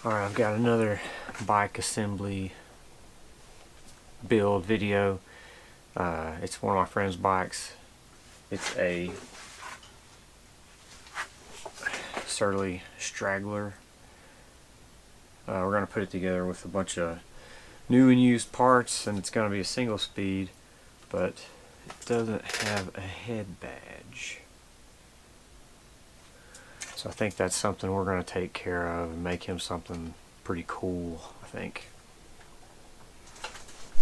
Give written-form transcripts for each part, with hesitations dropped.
Alright, I've got another bike assembly build video. It's one of my friend's bikes. It's a Surly Straggler. We're going to put it together with a bunch of new and used parts, and it's going to be a single speed, but it doesn't have a head badge. So I think that's something we're going to take care of and make him something pretty cool, I think.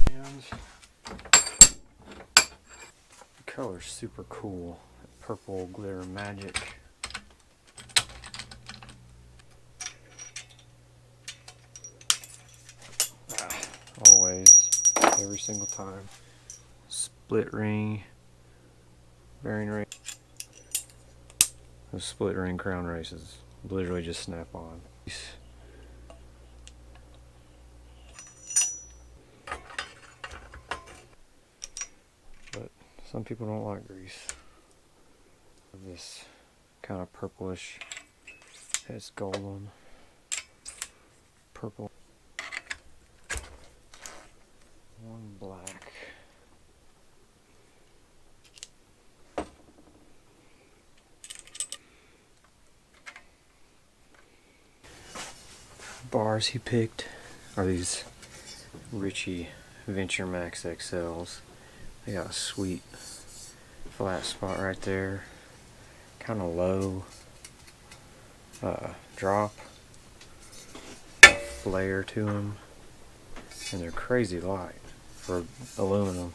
And the color's super cool. Purple glitter magic. Always, every single time. Split ring, bearing ring. Those split ring crown races literally just snap on. But some people don't like grease. This kind of purplish, it's golden, purple, one black. Bars he picked are these Ritchie Venture Max XLs. They got a sweet flat spot right there, kind of low drop, flare to them, and they're crazy light for aluminum.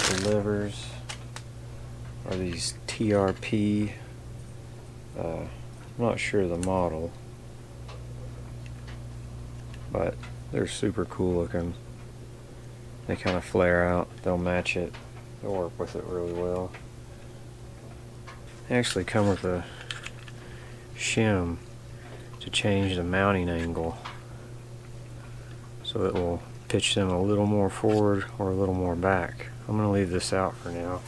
The levers are these TRP. I'm not sure of the model, but they're super cool looking. They kind of flare out. They'll match it. They'll work with it really well. They actually come with a shim to change the mounting angle, so it will pitch them a little more forward or a little more back. I'm going to leave this out for now.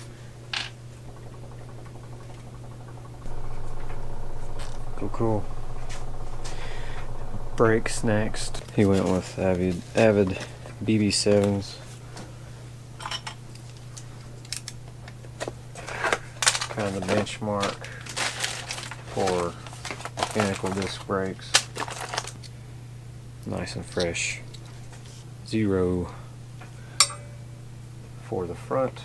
Cool. Brakes next. He went with Avid BB7s. Kind of the benchmark for mechanical disc brakes. Nice and fresh. 0 for the front.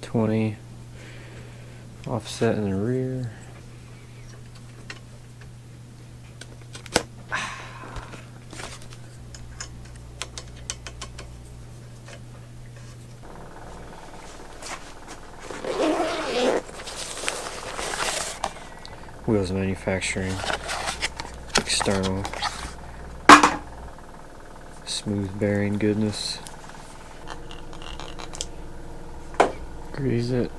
$20 offset in the rear. Wheels manufacturing, external, smooth bearing goodness. Grease it.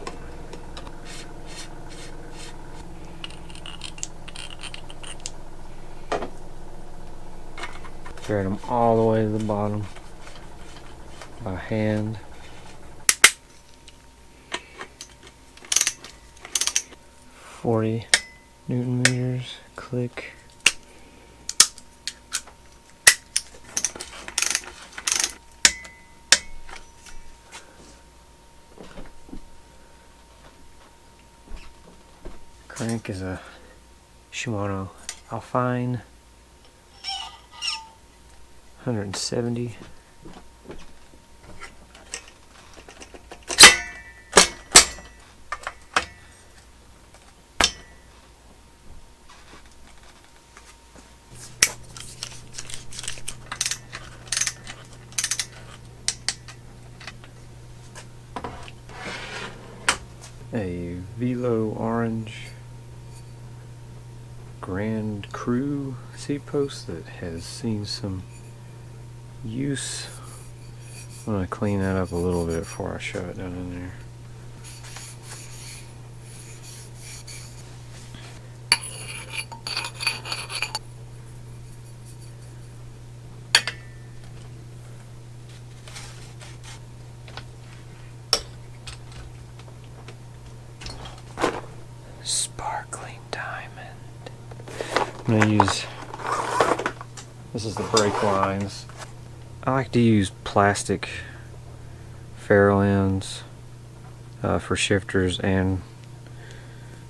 Thread them all the way to the bottom by hand. $40 Newton meters, click. Crank is a Shimano Alpine 170. A Velo orange Grand Cru seat post that has seen some use. I'm going to clean that up a little bit before I shove it down in there. I'm going to use, this is the brake lines. I like to use plastic ferrule ends for shifters and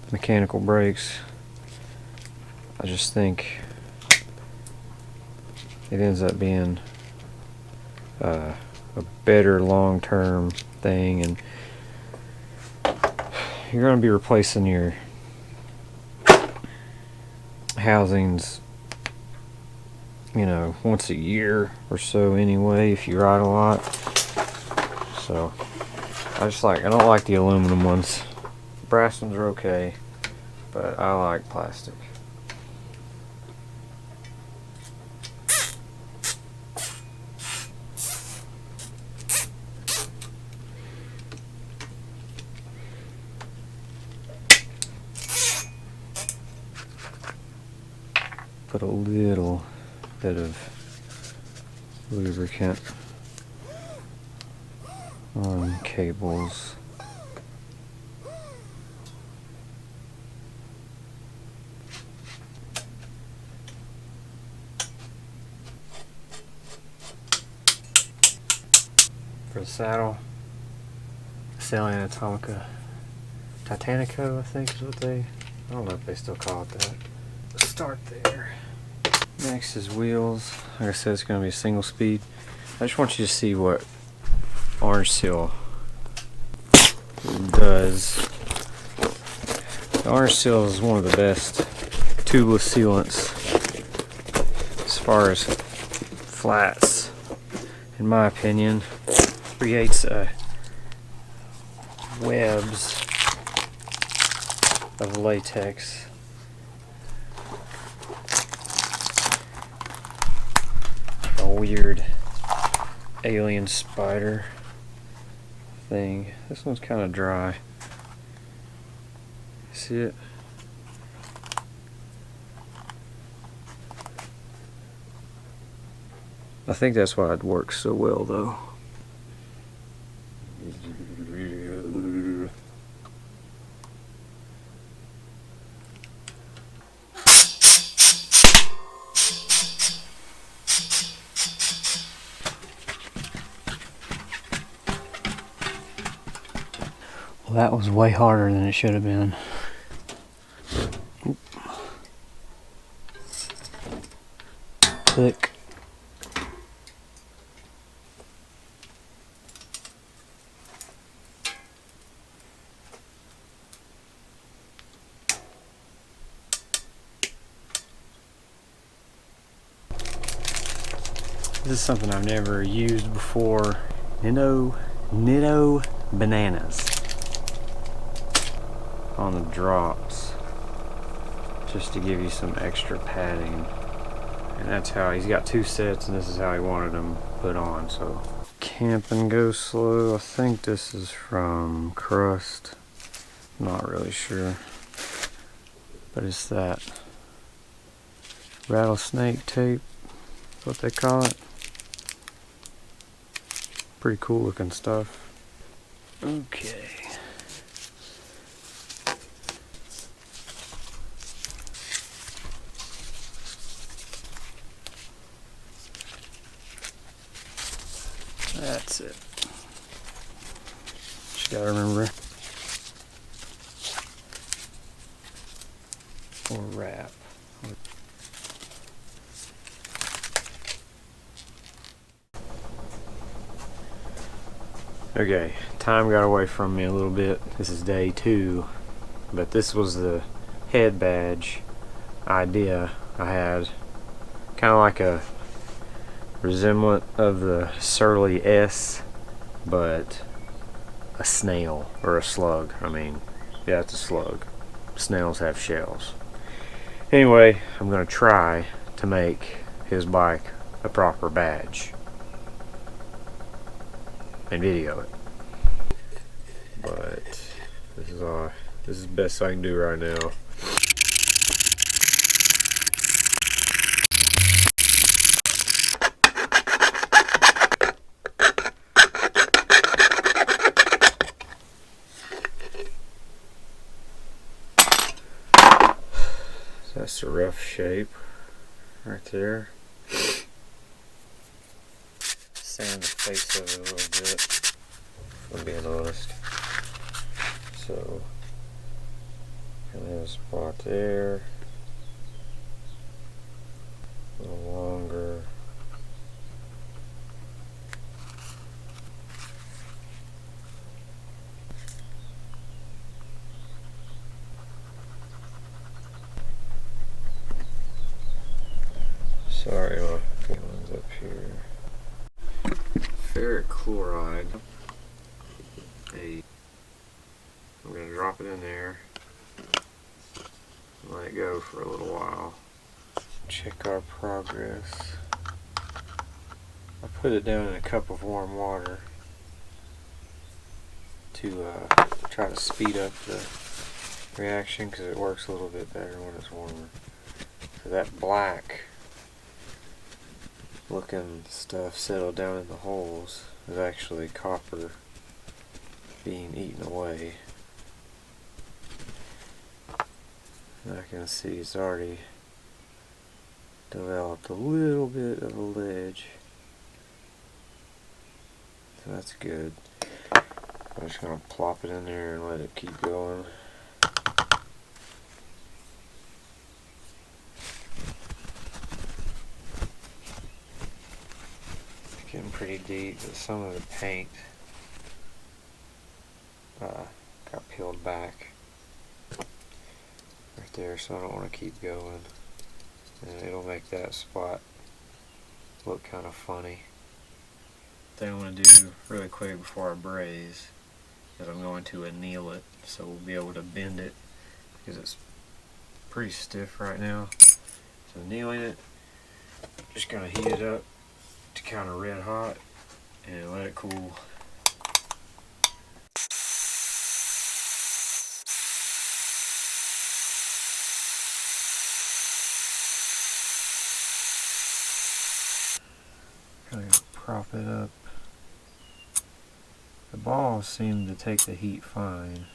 mechanical brakes. I just think it ends up being a better long-term thing, and you're going to be replacing your housings, you know, once a year or so anyway, if you ride a lot. So I don't like the aluminum ones. Brass ones are okay, but I like plastic. Put a little bit of lubricant on cables. For the saddle, Salient Atomica Titanico, I think is what I don't know if they still call it that. Let's start there. Next is wheels. Like I said, it's going to be a single speed. I just want you to see what Orange Seal does. The Orange Seal is one of the best tubeless sealants as far as flats, in my opinion. Creates webs of latex. A weird alien spider thing. This one's kind of dry. See it? I think that's why it works so well though. Well, that was way harder than it should have been. Click. This is something I've never used before. Nitto bananas on the drops, just to give you some extra padding. And that's how he's got two sets, and this is how he wanted them put on. So Camp and Go Slow. I think this is from Crust. Not really sure, but it's that rattlesnake tape. That's what they call it. Pretty cool looking stuff. Okay. That's it. Just gotta remember. Or wrap. Okay, time got away from me a little bit. This is day 2, but this was the head badge idea I had. Kind of like a resemblant of the Surly S, but a snail or a slug. I mean, yeah, it's a slug. Snails have shells. Anyway, I'm gonna try to make his bike a proper badge and video it. But this is the best I can do right now. So That's a rough shape right there. Sand the face of it a little bit, if I'm being honest. So, kind of have a spot there, a little longer. Sorry, my feelings up here. Ferric chloride. I'm going to drop it in there and let it go for a little while. Check our progress. I put it down in a cup of warm water to try to speed up the reaction, because it works a little bit better when it's warmer. So that black looking stuff settled down in the holes is actually copper being eaten away. And I can see it's already developed a little bit of a ledge, so that's good. I'm just going to plop it in there and let it keep going. It's getting pretty deep, but some of the paint got peeled back right there, so I don't want to keep going. And it'll make that spot look kind of funny. Thing I want to do really quick before I braise is I'm going to anneal it, so we'll be able to bend it, because it's pretty stiff right now. So annealing it, just gonna heat it up to kind of red hot and let it cool. Kind of prop it up. The balls seem to take the heat fine.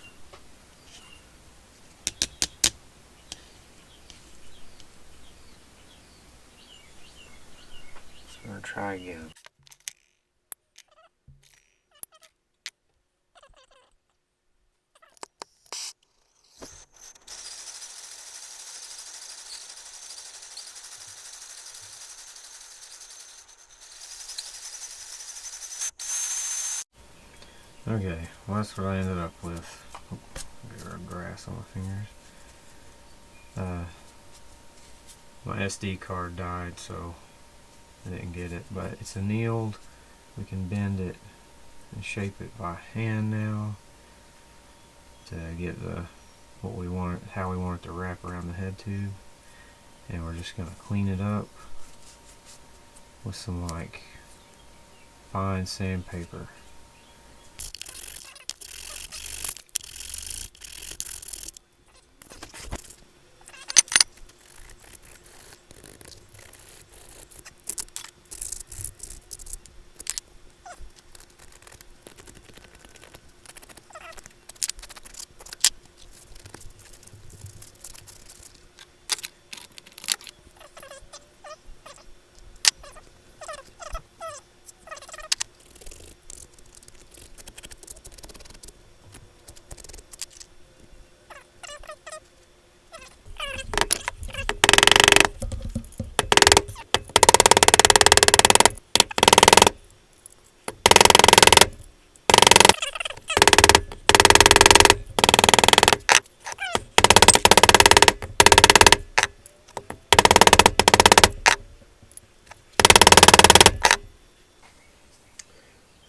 So I'm going to try again. Okay, well that's what I ended up with. Oh, get our grass on my fingers. My SD card died, so I didn't get it, but it's annealed. We can bend it and shape it by hand now to get what we want, how we want it to wrap around the head tube. And we're just gonna clean it up with some like fine sandpaper.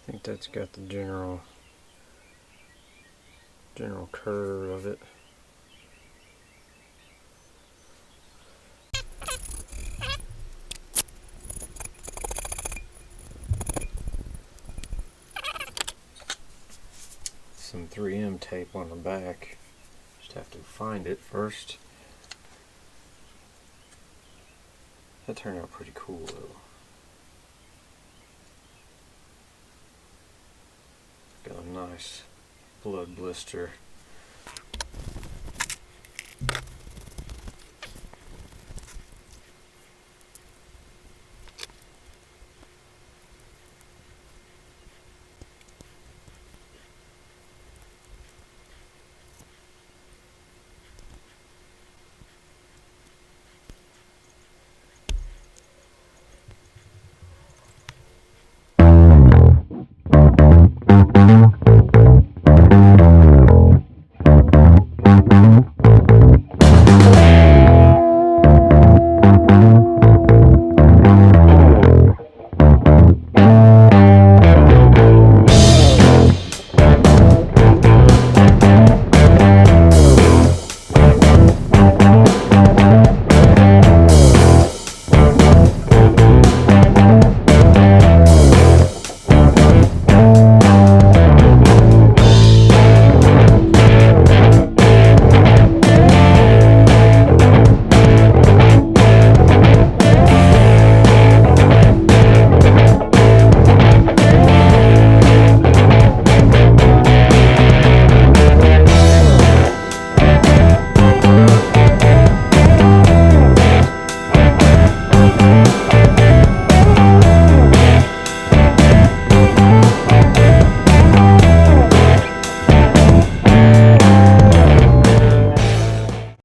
I think that's got the general curve of it. Some 3M tape on the back. Just have to find it first. That turned out pretty cool though. Got a nice blood blister